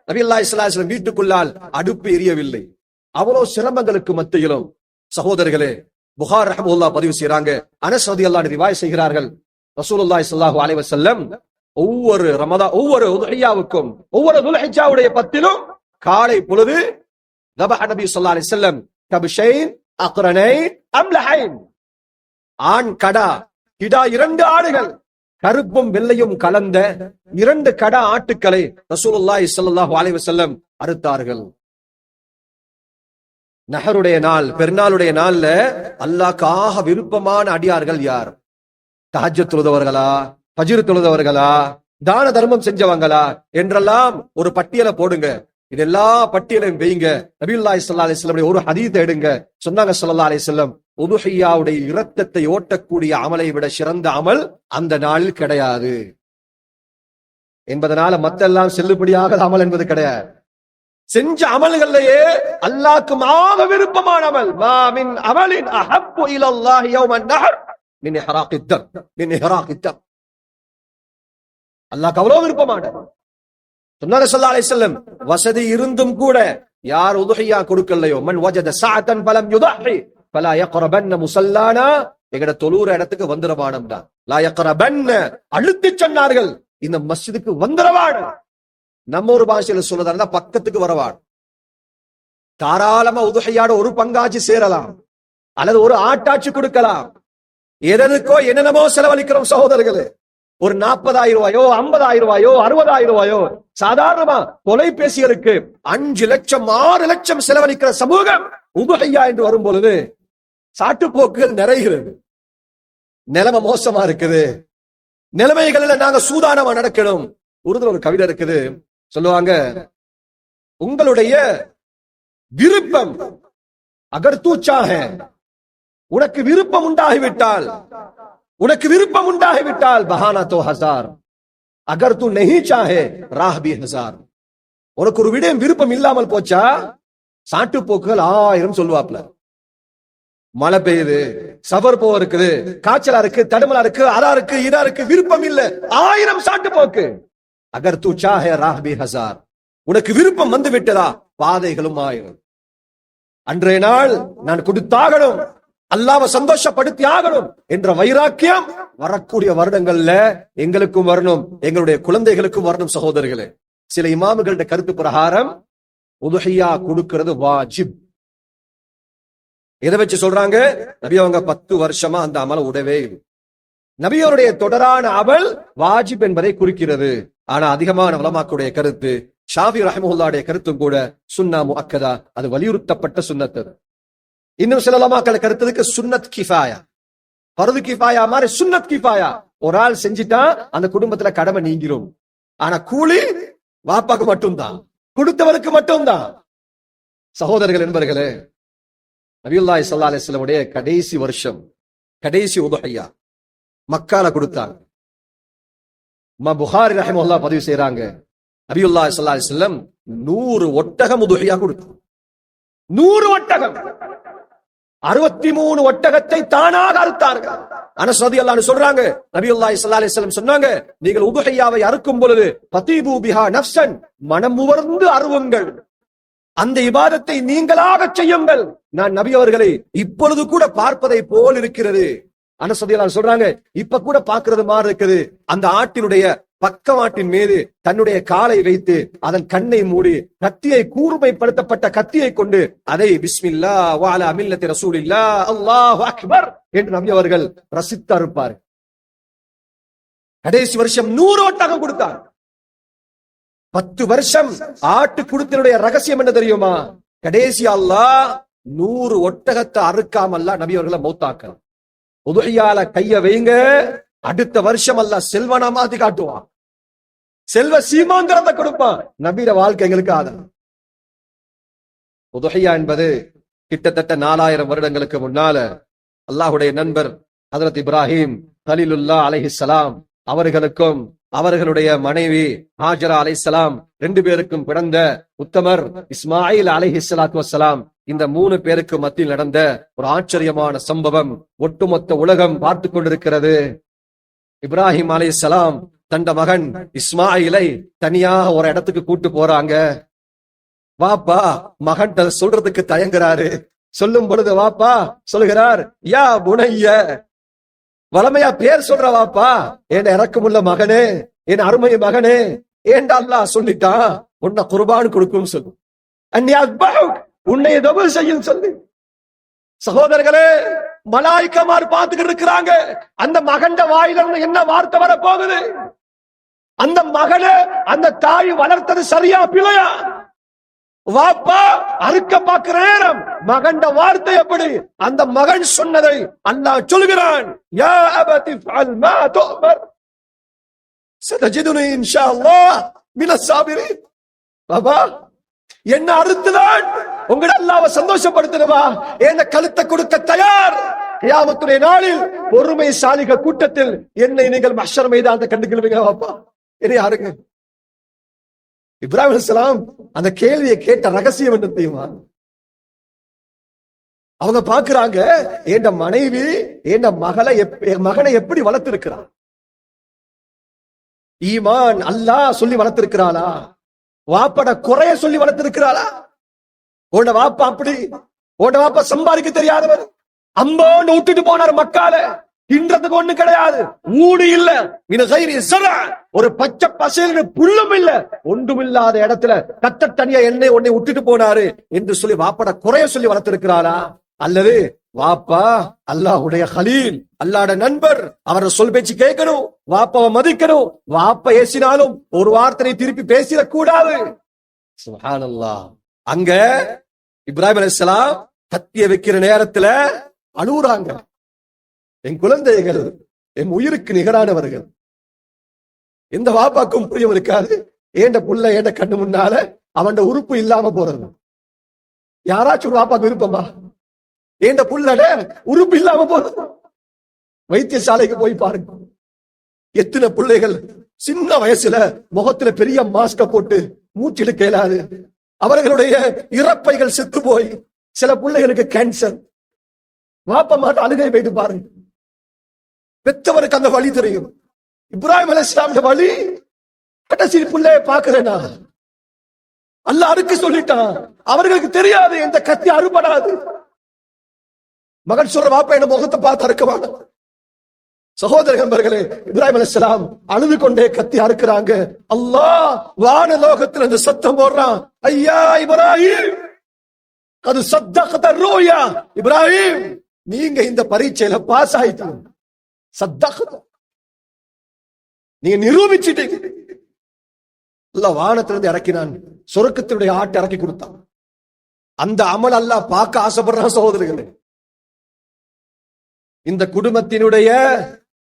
நபியுல்லாஹி ஸல்லல்லாஹு அலைஹி வஸல்லம் வீட்டுக்குள்ளால் அடுப்பு எரியவில்லை. அவ்வளவு சிரமங்களுக்கு மத்தியிலும் சகோதரர்களே, புகார் ரஹ்மத்துல்லாஹ் பதிவு செய்றாங்க, அனஸ் ரலியல்லாஹு அன்ஹு ரிவாயத் செய்கிறார்கள், ரசூலுல்லாஹி ஸல்லல்லாஹு அலைஹி வஸல்லம் ஒவ்வொரு ஒவ்வொரு உதுஹிய்யாவுக்கும், ஒவ்வொரு துல்ஹிஜ்ஜாவுடைய 10லும் காலை பொழுது தபஹ நபி ஸல்லல்லாஹு அலைஹி வஸல்லம் கப்ஷைன் அக்ரனைன் அம்லஹைன், ஆண் கடா கிடா 2 ஆடுகள், கருப்பும் வெள்ளையும் கலந்த 2 கடா ஆட்டுக்களை ரசூலுல்லாஹி ஸல்லல்லாஹு அலைஹி வஸல்லம் அறுத்தார்கள். நஹருடைய நாள், பெருநாளுடைய நாள்ல அல்லாஹ்க்காக விருப்பமான அடியார்கள் யார்? தஹஜ்ஜத் தொழுதவர்களா, ஃபஜ்ர் தொழுதவர்களா, தான தர்மம் செஞ்சவங்களா என்றெல்லாம் ஒரு பட்டியலை போடுங்க. இது எல்லா பட்டியலையும் வைங்க. நபியுல்லாஹி ஸல்லல்லாஹு அலைஹி வஸல்லம் ஒரு ஹதீஸை எடுங்க. சொன்னாங்க ஸல்லல்லாஹு அலைஹி வஸல்லம், உதுஹியாவுடைய இரத்தத்தை ஓட்டக்கூடிய அமலை விட சிறந்த அமல் அந்த நாளில் கிடையாது என்பதனால மத்தெல்லாம் செல்லுபடியாகாத அமல் என்பது கிடையாது. செஞ்ச அமல்கள்லயே அல்லாஹ்க்கு ஆக விருப்பமான அமல், மா மின் அமலின் அஹப்பு இலல்லாஹி யௌமன் நஹர் மின் இஹ்ராகித் தம், மின் இஹ்ராகித் தம். அல்லாஹ்க்கு அவ்வளவு விருப்பமான. சொன்னாங்க ஸல்லல்லாஹு அலைஹி வஸல்லம், வசதி இருந்தும் கூட யார் உதுஹியா கொடுக்கலையோ, மன் வஜத சஅதன் ஃபலம் யுதஹி ஃபலா யக்ரபன் முஸல்லானா, எங்கட தொழுற இடத்துக்கு வந்துரவானம் தான். லா யக்ரபன் அழுத்தி சொன்னார்கள், இந்த மஸ்ஜிதுக்கு வந்துரவான. நம்ம ஒரு பாஷையில சொல்றதா இருந்தா பக்கத்துக்கு வரவான். தாராளமா உதுஹியாட ஒரு பங்காட்சி சேரலாம், அல்லது ஒரு ஆட்டாட்சி கொடுக்கலாம். எதற்கோ என்னென்னமோ செலவழிக்கிறோம் சகோதரர்களே. ஒரு 40,000 ரூபாயோ, 50,000 ரூபாயோ, 60,000 ரூபாயோ சாதாரணமா தொலைபேசிகளுக்கு 5 லட்சம் 6 லட்சம் செலவழிக்கிற சமூகம் உதுஹியா என்று வரும் பொழுது சாட்டுப்போக்குகள் நிறைகிறது. நிலைமை மோசமா இருக்குது. நிலைமைகளில் நாங்க சூதானமா நடக்கணும். உருதுல ஒரு கவிதை இருக்குது, சொல்லுவாங்க, உங்களுடைய விருப்பம் அகர் தூச்சா ஹை, உனக்கு விருப்பம் உண்டாகிவிட்டால், உனக்கு விருப்பம் உண்டாகிவிட்டால் பஹானா தோ ஹசார், அகர் தூ நஹீ சாஹே ராஹ் பி ஹசார். உனக்கு ஒரு விடயம் விருப்பம் இல்லாமல் போச்சா சாட்டு போக்குகள் 1000 சொல்லுவாப்ல. மழை பெய்யுது, சபர் போக இருக்குது, காய்ச்சலா இருக்கு, தடுமலா இருக்கு, அதா இருக்கு, இதா இருக்கு, விருப்பம் இல்ல, 1000 சாட்டு போக்கு. அகர் தூ சாஹே ராஹ் பி ஹசார், உனக்கு விருப்பம் வந்து விட்டதா பாதைகளும் 1000. அன்றைய நாள் நான் கொடுத்தாகணும், அல்லாஹ்வை சந்தோஷப்படுத்தி ஆகணும் என்ற வைராக்கியம் வரக்கூடிய வருடங்கள்ல எங்களுக்கும் வரணும், எங்களுடைய குழந்தைகளுக்கும் வரணும். சகோதரர்களே, சில இமாமுகளுடைய கருத்து பிரகாரம் உதுஹியா கொடுக்கிறது வாஜிப். எதை வச்சு சொல்றாங்க? நபி அவங்க 10 வருஷமா அந்த அமல உடவே இல்லை. நபியோருடைய தொடரான அமல் வாஜிப் என்பதை குறிக்கிறது. ஆனா அதிகமான உலமாக்களுடைய கருத்து, ஷாஃபி ரஹ்மத்துல்லாஹுடைய கருத்தும் கூட சுன்னா முஅக்கதா, அது வலியுறுத்தப்பட்ட சுன்னத். இன்னும் சில உலமாக்கள் கருத்துக்கு சுன்னத் கிஃபாயா, ஃபர்து கிஃபாயா மாதிரி சுன்னத் கிஃபாயா. ஒரு ஆள் செஞ்சிட்டா அந்த குடும்பத்துல கடமை நீங்கிரும். ஆனா கூலி வாப்பாக்கு மட்டும்தான், கொடுத்தவருக்கு மட்டும்தான். சகோதரர்கள் என்பர்களே, நபியுல்லாஹி ஸல்லல்லாஹு அலைஹி வஸல்லம் உடைய கடைசி வருஷம், கடைசி உதுஹியா மக்கால கொடுத்தாங்க. புகாரி ரஹிமஹுல்லாஹ் பதிவு செய்றாங்க, நபியுல்லாஹி ஸல்லல்லாஹு அலைஹி வஸல்லம் 100 ஒட்டகம் உதுஹியா கொடுத்தாங்க. 100 ஒட்டகம், 63 ஒட்டகத்தை தானாக அறுத்தார்கள். அனஸ் ரலியல்லாஹு அன்ஹு சொல்றாங்க, நபியுல்லாஹி ஸல்லல்லாஹு அலைஹி வஸல்லம் சொன்னாங்க, நீங்கள் உதுஹியாவை அறுக்கும் பொழுது பதீபு பிஹா நஃப்ஸன், மனம் உவர்ந்து அறுவுங்கள், அந்த இபாதத்தை நீங்களாக செய்யுங்கள். நான் நபி அவர்களை இப்பொழுது கூட பார்ப்பதை போல் இருக்கிறது. அனஸ் ரலியல்லாஹு அன்ஹு சொல்றாங்க, இப்ப கூட பார்க்கிறது மாதிரி இருக்குது. அந்த ஆட்டினுடைய பக்கவாட்டின் மீது தன்னுடைய காலை வைத்து அதன் கண்ணை மூடி கத்தியை, கூர்மைப்படுத்தப்பட்ட கத்தியை கொண்டு அதை பிஸ்மில்லா வ அலா மில்லத்தி ரசூலில்லாஹ் அல்லாஹு அக்பர் என்று நபி அவர்கள் ரசித்து அறுப்பார். கடைசி வருஷம் 100 ஒட்டகம் கொடுத்தார். 10 வருஷம் ஆட்டு குடுத்தனுடைய ரகசியம் என்ன தெரியுமா? கடைசி அல்லாஹ் 100 ஒட்டகத்தை அறுக்காமல்ல நபி அவர்களை மௌத்தாக்கலாம். உதுஹியால கைய வைங்க, அடுத்த வருஷம் அல்லாஹ் செல்வனா மாத்தி காட்டுவான், செல்வ சீமாந்திரத்தை கொடுப்பான். நபியோட வாழ்க்கை எங்களுக்கு ஆதரவு. உதுஹியா என்பது கிட்டத்தட்ட 4000 வருடங்களுக்கு முன்னால அல்லாஹுடைய நண்பர் ஹஜ்ரத் இப்ராஹிம் கலீலுல்லாஹ் அலைஹிஸ்ஸலாம் அவர்களுக்கும் அவர்களுடைய மனைவி ஹாஜரா அலைஹிஸ்ஸலாம் 2 பேருக்கும் பிறந்த உத்தமர் இஸ்மாயில் அலைஹிஸ்ஸலாத்து வஸ்ஸலாம், இந்த 3 பேருக்கு மத்தியில் நடந்த ஒரு ஆச்சரியமான சம்பவம் ஒட்டுமொத்த உலகம் பார்த்து கொண்டிருக்கிறது. இப்ராஹிம் அலைஹிஸ்ஸலாம் தண்ட மகன் இஸ்மாயிலை தனியாக ஒரு இடத்துக்கு கூட்டு போறாங்க. வாப்பா மகன் சொல்றதுக்கு தயங்குறாரு. சொல்லும் பொழுது வாப்பா சொல்லுகிறார், யா புனைய, வளமையா பேர் சொல்ற வாப்பா, என் இறக்கமுள்ள மகனே, என் அருமை மகனே, ஏண்டா அல்லாஹ் சொல்லிட்டான் உன்னை குர்பான் கொடுக்கும் சொல்லு, உன்னை தபு செய்யும் சொல்லு. சகோதரர்களே, மலாய்க்கமார் பார்த்துக்கிட்டு இருக்கிறாங்க. அந்த மகண்ட வாயிலிருந்து என்ன வார்த்தை வர போகுது? அந்த மகனை அந்த தாய் வளர்த்தது சரியா பிழையா? வாப்பா அறுக்க பார்க்கிற நேரம் மகண்ட வார்த்தை எப்படி? அந்த மகன் சொன்னதை அல்லாஹ் சொல்கிறான், யா அபதி ஃபஅல் மா துஅமர் சதஜிதுனி இன்ஷாஅல்லாஹ் மினஸ் சாபிரீன். பாபா, என்ன அறுத்துதான் உங்களை அல்லாஹ்வை சந்தோஷப்படுத்துறவா? என்ன கழுத்தை கொடுக்க தயார். கியாமத்துடைய நாளில் பொறுமைசாலிக கூட்டத்தில் என்னை நீங்கள் மஹ்ஷர் மைதானத்தை கண்டுக்கொள்வீங்க. பாப்பா, என்ன யாருங்க? இப்ராஹிம் அலைஹிஸ்ஸலாம் அந்த கேள்வியை கேட்ட ரகசியம் என்ன தெரியுமா? அவங்க பாக்குறாங்க, என் மனைவி என் மகனை எப்படி வளர்த்திருக்கிறான்? ஈமான் அல்லாஹ் சொல்லி வளர்த்திருக்கிறாளா? வாப்பட குறைய சொல்லி வளர்த்திருக்கிறாளா? உன்ன வாப்பா அப்படி, உன்ன வாப்பா சம்பாதிக்க தெரியாதவர், அம்போன்னு விட்டுட்டு போனார் மக்கால. இன்றதுக்கு ஒண்ணு கிடையாது, ஊடு இல்ல, ஒரு பச்சை பசேல்னு புல்லும் இல்ல, ஒன்றுமில்லாத இடத்துல கட்ட தனியா என்னை உன்னை விட்டுட்டு போனாரு என்று சொல்லி வாப்பட குறைய சொல்லி வளர்த்திருக்கிறாளா? அல்லது வாப்பா அல்லாஹ்வுடைய கலீல், அல்லாஹ்ட நண்பர், அவரை சொல் பேச்சு கேட்கணும், வாப்பாவை மதிக்கணும், வாப்பா ஏசினாலும் ஒரு வார்த்தை திருப்பி பேசிடக்கூடாது. சுப்ஹானல்லாஹ். அங்க இப்ராஹிம் அலைஹிஸ்ஸலாம் கத்திய வைக்கிற நேரத்துல அழுகுறாங்க. என் குழந்தைகள் என் உயிருக்கு நிகரானவர்கள். எந்த வாப்பாக்கும் புரியும் இருக்காது, ஏண்ட புள்ள ஏண்ட கண்ணு முன்னால அவன் உறுப்பு இல்லாம போறது. யாராச்சும் ஒரு வாப்பாக்கு விருப்பமா? ஏண்ட புள்ளட உறுப்பு இல்லாம போறது. வைத்தியசாலைக்கு போய் பாருங்க, எத்தனை பிள்ளைகள் சின்ன வயசுல முகத்துல பெரிய மாஸ்க போட்டு மூச்சிடு கேளாது, அவர்களுடைய இறப்பைகள் செத்து போய் சில பிள்ளைகளுக்கு கேன்சர். வாப்பா மாட்ட அழுகை போயிட்டு பாருங்க, பெத்தவருக்கு அந்த வழி தெரியும். இப்ராஹிம் அலைஹிஸ்ஸலாம் வழி கடைசி பிள்ளைய பாக்குறேனா அல்லாஹ் அறுக்க சொல்லிட்டான். அவர்களுக்கு தெரியாது இந்த கத்தி அறுபடாது. மகன் சொல்ற வாப்பா என்ன முகத்தை பார்த்து அறுக்கவான. சகோதர நண்பர்களே, இப்ராஹிம் அலைஹிஸ்ஸலாம் அழுது கொண்டே கத்தி அறுக்கிறாங்க. அல்லாஹ் வான லோகத்தில் இந்த சத்தம் போடுறான், ஐயா இப்ராஹிம் அது சத்தகத ருயா. இப்ராஹிம், நீங்க இந்த பரீட்சையில பாஸ் ஆயிட்டீங்க. சத்தகத, நீங்க நிரூபிச்சிட்டீங்க. அல்லாஹ் வானத்திலிருந்து இறக்கினான், சொர்க்கத்தினுடைய ஆட்டை இறக்கி கொடுத்தான். அந்த அமல் அல்லாஹ் பார்க்க ஆசைப்படுறான். சகோதரர்களே, இந்த குடும்பத்தினுடைய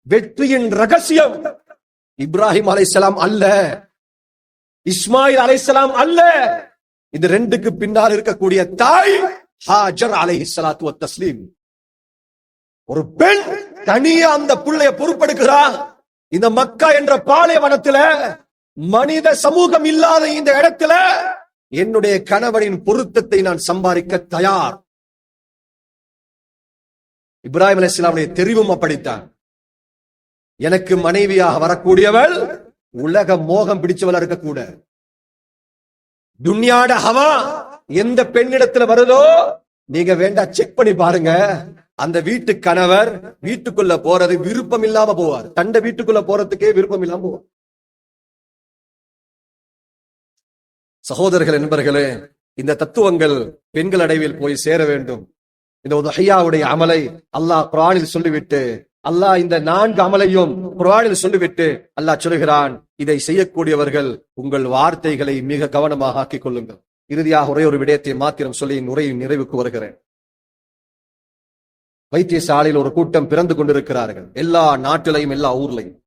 வெற்றியின் ரகசியம் இப்ராஹிம் அலைஹிஸ்ஸலாம் அல்ல, இஸ்மாயில் அலைஹிஸ்ஸலாம் அல்ல, இது ரெண்டுக்கு பின்னால் இருக்கக்கூடிய தாய் ஹாஜர் அலைஹிஸ்ஸலாத்து வ தஸ்லீம். ஒரு பெண் தனியா அந்த புள்ளைய பொறுப்பெடுக்கிறா. இந்த மக்கா என்ற பாலைவனத்துல மனித சமூகம் இல்லாத இந்த இடத்துல என்னுடைய கணவனின் பொருத்தத்தை நான் சம்பாதிக்க தயார். இப்ராஹிம் அலைஹிஸ்ஸலாமுடைய தெரிவும் அப்படித்தான். எனக்கு மனைவியாக வரக்கூடியவள் உலக மோகம் பிடிச்சவளா இருக்கக்கூட, துன்யாட ஹவா எந்த பெண்ணிடத்துல வருதோ நீங்க வேண்டா செக் பண்ணி பாருங்க. அந்த வீட்டு கணவர் வீட்டுக்குள்ள போறது விருப்பம் இல்லாம போவார். தண்ட வீட்டுக்குள்ள போறதுக்கே விருப்பம் இல்லாம போவார். சகோதரர்கள் நண்பர்களே, இந்த தத்துவங்கள் பெண்கள் அடைவில் போய் சேர வேண்டும். இந்த உதஹியாவுடைய அமலை அல்லாஹ் குர்ஆனில் சொல்லிவிட்டு, அல்லாஹ் இந்த 4 அமலையும் குர்ஆனில் சொல்லிவிட்டு அல்லாஹ் சொல்கிறான், இதை செய்யக்கூடியவர்கள் உங்கள் வார்த்தைகளை மிக கவனமாக ஆக்கிக் கொள்ளுங்கள். இறுதியாக ஒரே ஒரு விடயத்தை மாத்திரம் சொல்லி உரையை நிறைவுக்கு வருகிறேன். வைத்தியசாலையில் ஒரு கூட்டம் பிறந்து கொண்டிருக்கிறார்கள், எல்லா நாட்டிலையும் எல்லா ஊர்லையும்.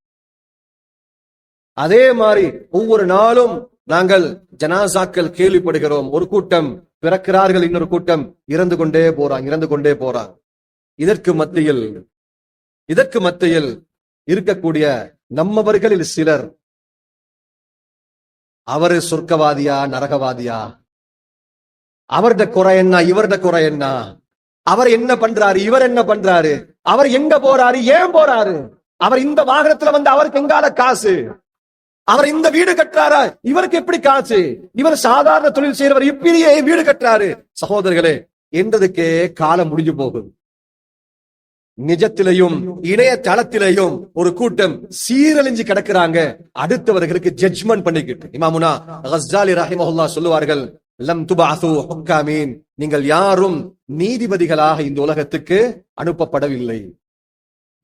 அதே மாதிரி ஒவ்வொரு நாளும் நாங்கள் ஜனாசாக்கள் கேள்விப்படுகிறோம். ஒரு கூட்டம் பிறக்கிறார்கள், இன்னொரு கூட்டம் இறந்து கொண்டே போறாங்க. இதற்கு மத்தியில் இருக்கக்கூடிய நம்மவர்களில் சிலர், அவரு சொர்க்கவாதியா நரகவாதியா, அவருடைய குறை என்ன இவருடைய குறை என்ன, அவர் என்ன பண்றாரு இவர் என்ன பண்றாரு, அவர் எங்க போறாரு ஏன் போறாரு, அவர் இந்த வாகனத்துல வந்து அவருக்கு எங்கால காசு, அவர் இந்த வீடு கட்டுறாரா இவருக்கு எப்படி காசு, இவர் சாதாரண தொழில் செய்யறவர் இப்படியே வீடு கட்டுறாரு. சகோதரர்களே, என்றதுக்கே காலம் முடிஞ்சு போகுது. நிஜத்திலையும் இணையதளத்திலையும் ஒரு கூட்டம் சீரழிஞ்சு கிடக்கிறாங்க. அடுத்தவர்களுக்கு ஜட்ஜ்மெண்ட் பண்ணிக்கிட்டு இமாமுனா கஸ்ஸாலி ரஹிமஹுல்லாஹ் சொல்லுவார்கள், லம் துபஅது ஹுக்காமீன், நீங்கள் யாரும் நீதிபதிகளாக இந்த உலகத்துக்கு அனுப்பப்படவில்லை.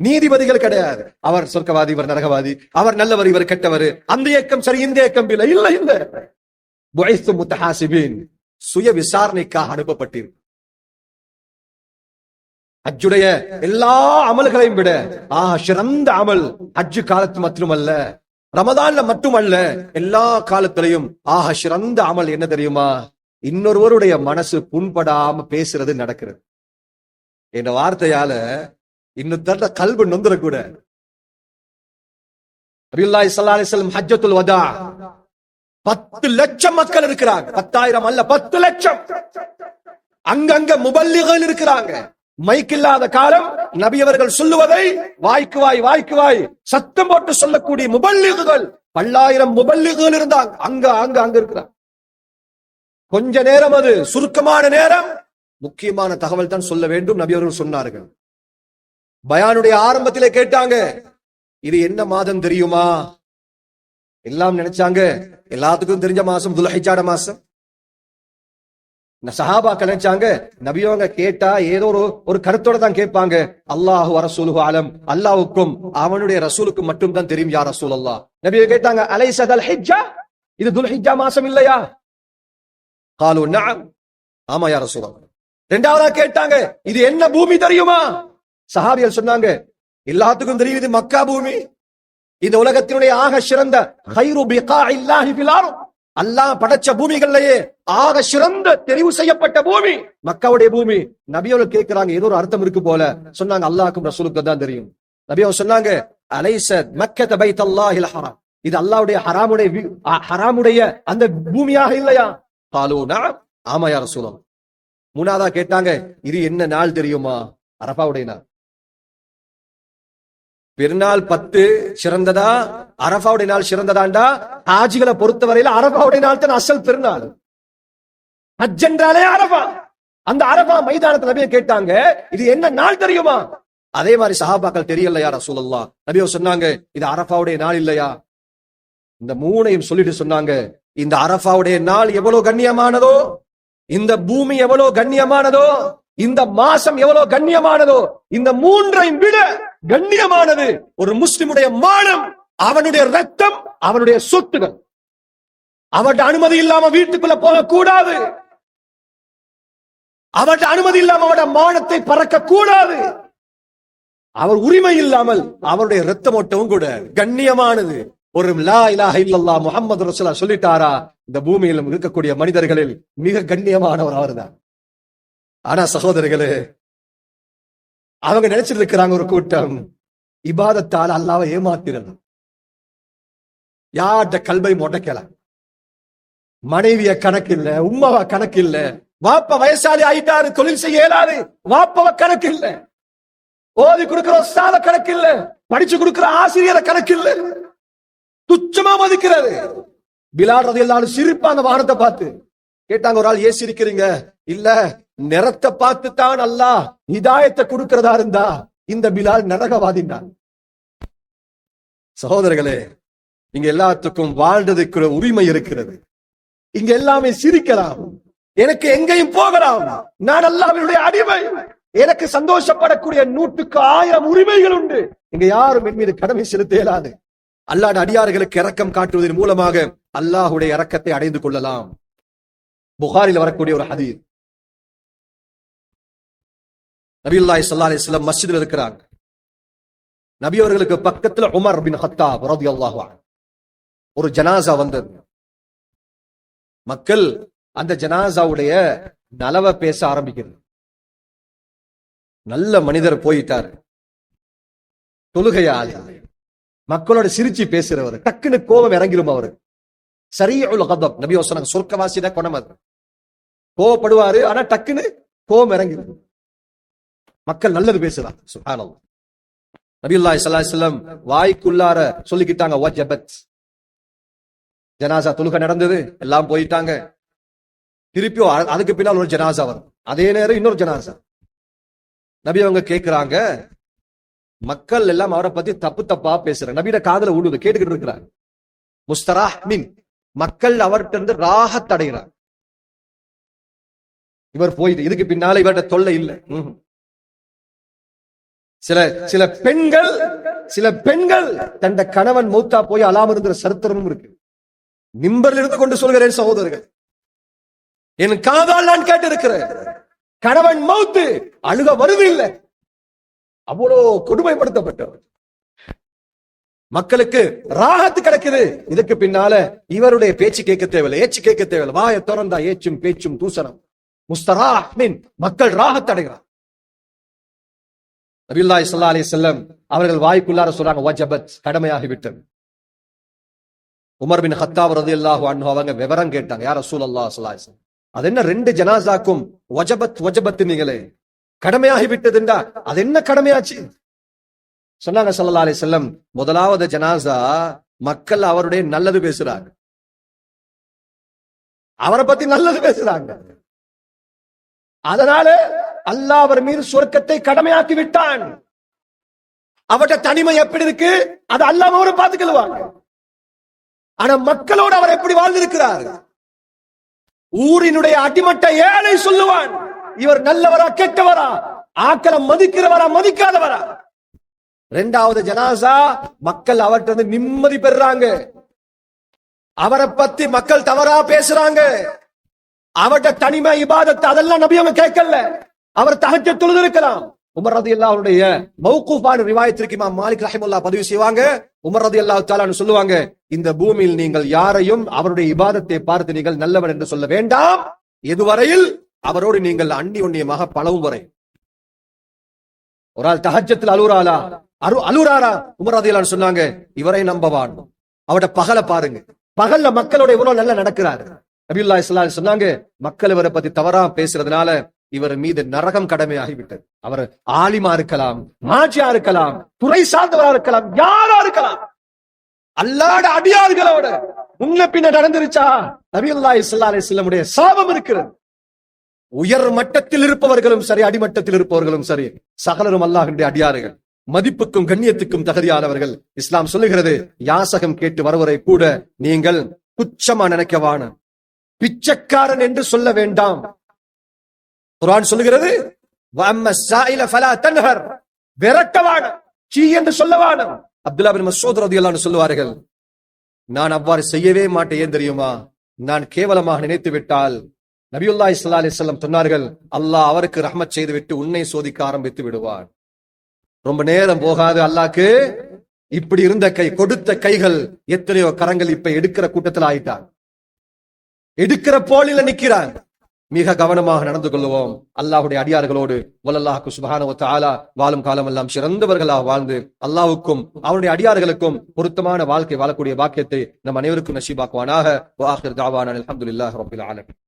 நீதிபதிகள் கிடையாது. அவர் சொர்க்கவாதி, இவர் நரகவாதி, அவர் நல்லவர், இவர் கெட்டவர், அந்த இயக்கம் சரி, இந்த இயக்கம் இல்லை, இல்ல இல்ல. புஇஸ்து முத்தஹாசிபீன், சுய விசாரணைக்காக அனுப்பப்பட்டீர்கள். ஹஜ்ஜுடைய எல்லா அமல்களையும் விட சிறந்த அமல் ஹஜ்ஜு காலத்து மட்டுமல்ல, ரமதான்ல மட்டுமல்ல, எல்லா காலத்திலையும் சிறந்த அமல் என்ன தெரியுமா? இன்னொருவருடைய மனசு புண்படாம பேசுறது நடக்கிறது. என்ற வார்த்தையால இன்னொருத்தர கல்பு நொந்துடக்கூட. நபியுல்லாஹி ஸல்லல்லாஹு அலைஹி வஸல்லம் ஹஜ்ஜத்துல் வதா 10 லட்சம் மக்கள் இருக்கிறாங்க. 10,000 அல்ல, 10 லட்சம். அங்கங்க முபல்லிகள் இருக்கிறாங்க. மைக் இல்லாத காலம், நபி அவர்கள் சொல்லுவதை வாய்க்கு வாய் சத்தம் போட்டு சொல்லக்கூடிய முபல்லிகுகள், 10,000 முபல்லிகுகள் இருந்தாங்க. அங்க இருக்கிறாங்க. கொஞ்ச நேரம், அது சுருக்கமான நேரம், முக்கியமான தகவல் தான் சொல்ல வேண்டும். நபி அவர்கள் சொன்னார்கள். பயானுடைய ஆரம்பத்திலே கேட்டாங்க, இது என்ன மாதம் தெரியுமா? எல்லாம் நினைச்சாங்க எல்லாத்துக்கும் தெரிஞ்ச மாசம் துல்ஹிஜ்ஜா மாசம். சஹாபாக்கள் நினைச்சாங்க நபியவங்க கேட்டா ஏதோ ஒரு கருத்தோட தான் கேட்பாங்க. அல்லாஹு வரசூலுஹு அலம், அல்லாஹ்வுக்கும் அவனுடைய ரசூலுக்கும் மட்டும் தான் தெரியும் யா ரசூலல்லாஹ். நபியை கேட்டாங்க, அலைஸ துல்ஹிஜ்ஜா, இது துல்ஹிஜ்ஜா மாசம் இல்லையா? காலு நஅம், ஆமா யா ரசூலல்லாஹ். இரண்டாவதா கேட்டாங்க, இது என்ன பூமி தெரியுமா? சஹாபிகள் சொன்னாங்க, எல்லாத்துக்கும் தெரியும், இது மக்கா பூமி. இந்த உலகத்தினுடைய ஆக சிறந்த கைரு பிகாஇல்லாஹி ஃபில் அர்த், அல்லாஹ் படைச்ச பூமிகள்லயே ஆக சிறந்த தெரிவு செய்யப்பட்ட பூமி மக்காவுடைய பூமி. நபியோட கேட்கிறாங்க, ஏதோ ஒரு அர்த்தம் இருக்கு போல. சொன்னாங்க, அல்லாஹ்வுக்கும் ரசூலுக்கும் தான் தெரியும். நபியோ சொன்னாங்க, அலைஸ மக்கத பைத்தல்லாஹில் ஹராம், இது அல்லாஹ்வுடைய ஹராமுடைய அந்த பூமியாக இல்லையா? காலு நஅம், ஆமா யா ரசூலல்லாஹ். மூணாவதா கேட்டாங்க, இது என்ன நாள் தெரியுமா? அரஃபாவுடைய நாள். பெருநாள் 10 சிறந்ததா, அரஃபாவுடைய நாள் சிறந்ததாண்டா? ஹாஜிகளை பொறுத்தவரையில அரஃபாவுடைய நாள் தான் அசல் பெருநாள். ஹஜ் என்றாலே அரஃபா. அந்த அரஃபா மைதானத்துல நபியை கேட்டாங்க, இது என்ன நாள் தெரியுமா? அதே மாதிரி சஹாபாக்கள் தெரியல யா ரசூலல்லாஹ். நபியோ சொன்னாங்க, இது அரஃபாவுடைய நாள் இல்லையா? இந்த மூணையும் சொல்லிட்டு சொன்னாங்க, இந்த அரஃபாவுடைய நாள் எவ்வளவு கண்ணியமானதோ, இந்த பூமி எவ்வளவு கண்ணியமானதோ, இந்த மாசம் எவ்வளவு கண்ணியமானதோ, இந்த மூன்றையும் விட கண்ணியமானது ஒரு முஸ்லிமுடைய மானம், அவனுடைய ரத்தம், அவனுடைய சொத்துகள். அவருடைய அனுமதி இல்லாம வீட்டுக்குள்ள போகக்கூடாது. அவருடைய அனுமதி இல்லாம அவருடைய மானத்தை பறக்க கூடாது. அவர் உரிமை இல்லாமல் அவருடைய ரத்தம் ஓட்டவும் கூட கண்ணியமானது. ஒரு லா இலாஹ இல்லல்லாஹ் முஹம்மது ரசூலுல்லாஹ் சொல்லிட்டாரா, இந்த பூமியில் இருக்கக்கூடிய மனிதர்களில் மிக கண்ணியமானவர் அவர்தான். ஆனா சகோதரர்களே, அவங்க நினைச்சிட்டு இருக்கிறாங்க, ஒரு கூட்டம் இபாதத்தால் அல்லாஹ்வை ஏமாத்திரணும். யார்ட கல்வை முடக்கலாம். மனைவிய கணக்கு இல்ல, உம்மாவ கணக்கு இல்ல, வாப்ப வயசாளி ஆயிட்டாரு, தொழில் செய்ய இயலாது, வாப்பவ கணக்கு இல்ல, ஓதி கொடுக்கிற உஸ்தாத கணக்கு இல்ல, படிச்சு கொடுக்கிற ஆசிரியரை கணக்கு இல்ல, துச்சமா மதிக்கிறது. பிலால் ரலியல்லாஹு அன்ஹு சிரிப்பாங்க வானத்தை பார்த்து. கேட்டாங்க, ஒரு ஆள் ஏன் சிரிக்கிறீங்க? இல்ல, நிறத்தை பார்த்து தான் அல்லாஹ் ஹிதாயத்தை கொடுக்கிறதா இருந்தா இந்த பிலால் நரகவாதினான். சகோதரர்களே, இங்க எல்லாத்துக்கும் வாழ்றதுக்கு உரிமை இருக்கிறது. இங்க எல்லாமே சிரிக்கலாம், எனக்கு எங்கேயும் போகலாம், நான் அல்லாஹ்வினுடைய அடிமை, எனக்கு சந்தோஷப்படக்கூடிய 100,000 உரிமைகள் உண்டு. இங்க யாரும் என் மீது கடமை செலுத்த இயலாது. அல்லாஹ்வுடைய அடியார்களுக்கு இரக்கம் காட்டுவதன் மூலமாக அல்லாஹ்வுடைய இரக்கத்தை அடைந்து கொள்ளலாம். புகாரில் வரக்கூடிய ஒரு ஹதீஸ், நபியுல்லாஹி ஸல்லல்லாஹு அலைஹி வஸல்லம் மஸ்ஜிதில் இருக்கிறாங்க. நபி அவர்களுக்கு பக்கத்துல உமர் பின் கத்தாப் ரலியல்லாஹு அன்ஹு ஒரு ஜனாசா வந்தது. மக்கள் அந்த ஜனாசாவுடைய நலவ பேச ஆரம்பிக்கிறது. நல்ல மனிதர் போயிட்டாரு, தொழுகையாளி, மக்களோட சிரிச்சு பேசுறவர், டக்குன்னு கோபம் இறங்கிரும் அவரு. சரீஉல் கதப், நபி சொன்னாங்க, சொர்க்கவாசின குணம் அது. கோபப்படுவாரு, ஆனா டக்குன்னு கோபம் இறங்கிரும். மக்கள் நல்லது பேசுறாங்க. சுப்ஹானல்லாஹ். நபியுல்லாஹி ஸல்லல்லாஹு அலைஹி வஸல்லம் வாய்க்குள்ளார சொல்லிக்கிட்டாங்க, வஜபத். ஜனாசா தொழுகை நடந்தது, எல்லாம் போயிட்டாங்க. திருப்பி அதுக்கு பின்னால் ஒரு ஜனாசா வரும், அதே நேரம் இன்னொரு ஜனாசா. நபி அவங்க கேட்கிறாங்க, மக்கள் எல்லாம் அவரை பத்தி தப்பு தப்பா பேசுறாங்க. நபியோட காதுல உழுது கேட்டுக்கிட்டு இருக்கிறாங்க. முஸ்தராஹ் மின், மக்கள் அவர்கிட்ட இருந்து ராஹத் அடைகிறாங்க. இவர் போயிட்டு இதுக்கு பின்னால இவர்கிட்ட தொல்லை இல்லை. சில பெண்கள் தந்த கணவன் மௌத்தா போய் அலாம இருக்கிற சரித்திரமும் இருக்கு. மிம்பரில் இருந்து கொண்டு சொல்கிறேன் சகோதரர்கள், என் காதால் நான் கேட்டிருக்கிறேன். கணவன் மௌத்து, அழுக வருது இல்லை, அவ்வளோ கொடுமைப்படுத்தப்பட்டவர். மக்களுக்கு ராகத்து கிடைக்குது. இதுக்கு பின்னால இவருடைய பேச்சு கேட்க தேவையில்லை, ஏச்சு கேட்க தேவையில்லை. வாயை திறந்தா ஏச்சும் பேச்சும் தூசணம். முஸ்தராஹ்மின், மக்கள் ராகத் அடைகிறார். நபியுல்லாஹி ஸல்லல்லாஹு அலைஹி வஸல்லம் அவர்கள் வாய்க்குள்ளார சொல்றாங்க, வஜபத், கடமையாகிவிட்டது. உமர் பின் கத்தாப் ரலியல்லாஹு அன்ஹு அவங்க விவரம் கேட்டாங்க, யா ரசூலல்லாஹ் ஸல்லல்லாஹு அலைஹி வஸல்லம், அது என்ன 2 ஜனாசாக்கும் வஜபத் நீங்களே கடமையாகிவிட்டதுண்டா, அது என்ன கடமையாச்சு? சொன்னாங்க ஸல்லல்லாஹு அலைஹி வஸல்லம், முதலாவது ஜனாசா மக்கள் அவருடைய நல்லது பேசுறாங்க, அவரை பத்தி நல்லது பேசுறாங்க. அதனால அல்லாஹ் அவர் மீது சொர்க்கத்தை கடமையாக்கி விட்டான். அவருடைய தனிமை எப்படி இருக்கு, அது அல்லாஹ் அவரை பார்த்துக்கொள்வாங்க. ஆனா மக்களோடு அவர் எப்படி வாழ்ந்திருக்கிறார்? ஊரினுடைய அடிமட்ட ஏழை சொல்லுவான், இவர் நல்லவரா கெட்டவரா, ஆக்களை மதிக்கிறவரா மதிக்காதவரா. 2வது ஜனாசா மக்கள் அவர்கிட்ட நிம்மதி பெறாங்க. அவரை பத்தி மக்கள் தவறா பேசுறாங்க. அவருடைய தனிமை இபாதத் அதெல்லாம் நபி அவங்க கேட்கல. அவர் தஹஜ்ஜத் தொழுது இருக்கலாம். உமர் ரலியல்லாஹு அவருடைய மௌகூஃபான ரிவாயத்திற்கு இமாம் மாலிக் ரஹிமஹுல்லாஹ் பதிவு செய்வாங்க. உமர் ரலியல்லாஹு தஆலா சொல்லுவாங்க, இந்த பூமியில் நீங்கள் யாரையும் அவருடைய இபாதத்தை பார்த்து நீங்கள் நல்லவன் என்று சொல்ல வேண்டாம், எதுவரையில் அவரோடு நீங்கள் அந்நியோன்யமாக பழகும் வரை. ஒரு ஆள் தஹஜ்ஜத்தில் அலுராரா, உமர் ரலியல்லாஹு சொன்னாங்க, இவரை நம்பவான். அவருடைய பகலை பாருங்க, பகல்ல மக்களோட இவ்வளவு நல்லா நடக்கிறாரு. நபியுல்லாஹி ஸல்லல்லாஹு அலைஹி சொன்னாங்க, மக்கள் இவரை பத்தி தவறா பேசுறதுனால இவர் மீது நரகம் கடமையாகிவிட்டது. அவர் ஆலிமா இருக்கலாம், மாஜியா இருக்கலாம், துறை சார்ந்தவரா இருக்கலாம், யாரா இருக்கலாம், அல்லாஹ்வுடைய அடியார்களோட முன்ன பின்ன நடந்துருச்சா நபியுல்லாஹி ஸல்லல்லாஹு அலைஹி வஸல்லம் உடைய சாபம் இருக்கிறது. உயர் மட்டத்தில் இருப்பவர்களும் சரி, அடிமட்டத்தில் இருப்பவர்களும் சரி, சகலரும் அல்லாஹ்வுடைய அடியார்கள், மதிப்புக்கும் கண்ணியத்துக்கும் தகுதியானவர்கள். இஸ்லாம் சொல்லுகிறது, யாசகம் கேட்டு வருவரை கூட நீங்கள் துச்சமா நினைக்கவான, பிச்சைக்காரன் என்று சொல்ல வேண்டாம். குர்ஆன் சொல்லுகிறது, வஅம்ம ஸாயில ஃபலா தன்ஹர், விரட்டவான, சீ என்று சொல்லவான. அப்துல்லாஹ் பின் மஸ்ஊத் ரலியல்லாஹு அன்ஹு சொல்லுவார்கள், நான் அவ்வாறு செய்யவே மாட்டேன். ஏன் தெரியுமா? நான் கேவலமாக நினைத்து விட்டால் நபியுல்லாஹி ஸல்லல்லாஹு அலைஹி வஸல்லம் சொன்னார்கள், அல்லாஹ் அவருக்கு ரஹ்மத் செய்து விட்டு உன்னை சோதிக்க ஆரம்பித்து விடுவான். ரொம்ப நேரம் போகாது, அல்லாஹ்க்கு இப்படி இருந்த கை, கொடுத்த கைகள் எத்தனையோ கரங்கள் இப்ப எடுக்கிற கூட்டத்தில் ஆயிட்டான், எடுக்கிற போலில நிக்கிறாங்க. மிக கவனமாக நடந்து கொள்வோம். அல்லாஹ்வுடைய அடியார்களோடு வல்லல்லாஹு சுப்ஹானஹு வ தஆலா வாழும் காலம் எல்லாம் சிறந்தவர்களாக வாழ்ந்து அல்லாஹ்வுக்கும் அவருடைய அடியார்களுக்கும் பொருத்தமான வாழ்க்கை வாழக்கூடிய பாக்கியத்தை நம் அனைவருக்கும் நசீபாக்குவானாக. வ ஆகிர் தஅவானா அல்ஹம்துலில்லாஹி ரப்பில் ஆலமீன்.